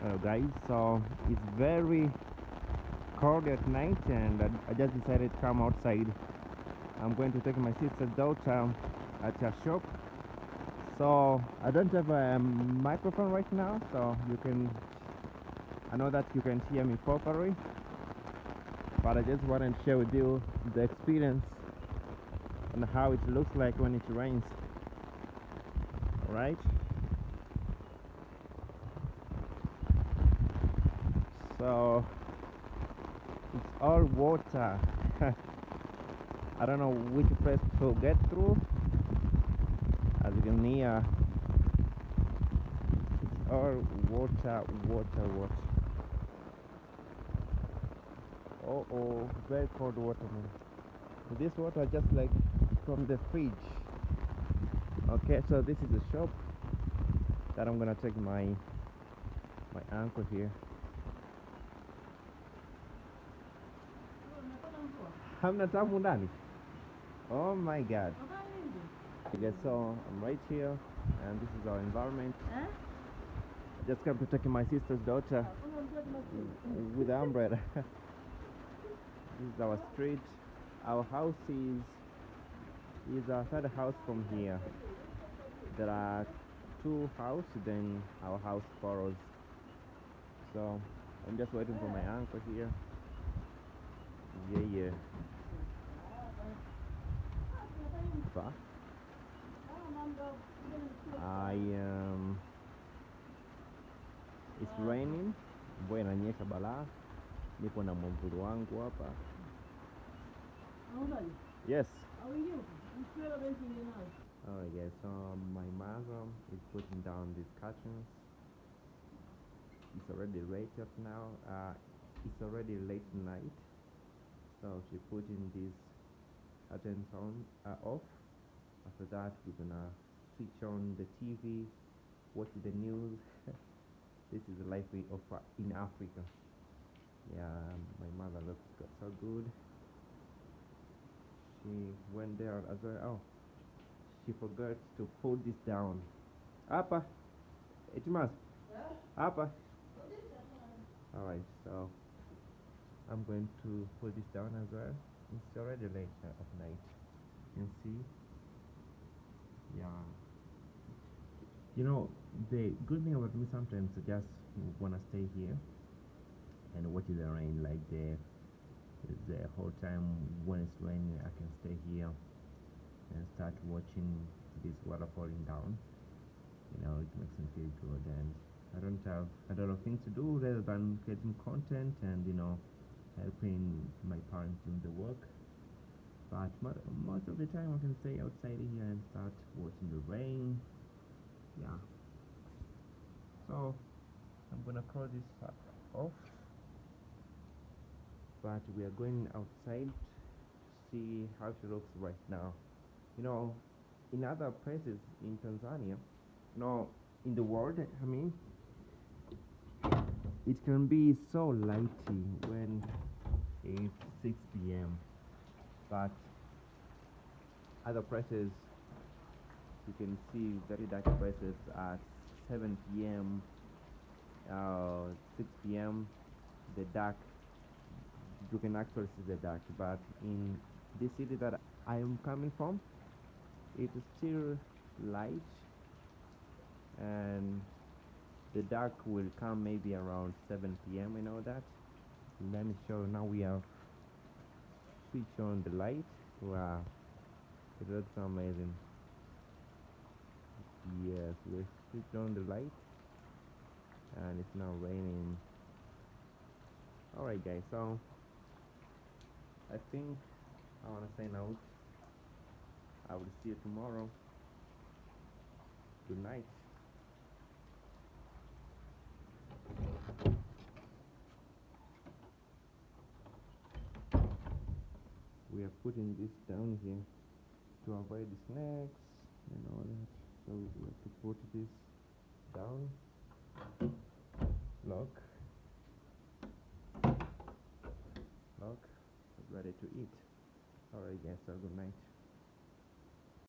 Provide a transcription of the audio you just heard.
Hello guys, so it's very cold at night and I just decided to come outside. I'm going to take my sister's daughter at her shop. So I don't have a microphone right now, so I know that you can hear me properly, but I just wanted to share with you the experience and how it looks like when it rains. Alright? So it's all water. I don't know which place to get through. As you can hear, it's all water, water, water. Oh, very cold water, man. This water just like from the fridge. Okay, so this is the shop that I'm gonna take my uncle here. Hamna tamu ndani? Oh my god. Okay, so I'm right here and this is our environment. I just come to take my sister's daughter with the umbrella. This is our street. Our house is our third house from here. There are two houses, then our house follows. So I'm just waiting for my uncle here. Yeah. So it's raining, mvua inanyesha balaa. Nipo na mwamvuli wangu hapa. Yes. Alright guys, so my mother is putting down these curtains. It's already late up now. It's already late night. So she's putting these curtains off. After that we're gonna switch on the TV, watch the news. This is the life in Africa. Yeah, my mother looks so good. She went there as well. Oh, she forgot to put this down. Apa, Itimas. Apa. Alright, so I'm going to put this down as well. It's already late at night. You can see. Yeah. You know, the good thing about me sometimes I just wanna stay here and watch the rain, like the whole time when it's raining I can stay here and start watching this water falling down. You know, it makes me feel good, and I don't have a lot of things to do rather than creating content and helping my parents doing the work. But most of the time I can stay outside here and start watching the rain. Yeah. So I'm gonna close this off, but we are going outside to see how it looks right now. You know, in other places in Tanzania, in the world, I mean, it can be so lighty when it's 6 p.m. But other places, you can see very dark places at 7 p.m. 6 p.m. The dark, you can actually see the dark. But in this city that I am coming from, it is still light, and the dark will come maybe around 7 p.m. I know that. Let me show. Now we have switched on the light. Wow, it looks amazing. Yes, we switched on the light and it's now raining. Alright guys, so I think I want to sign out. I will see you tomorrow. Good night. We are putting this down here to avoid the snakes and all that. So we have to put this down. Lock. Ready to eat. Alright guys, so good night.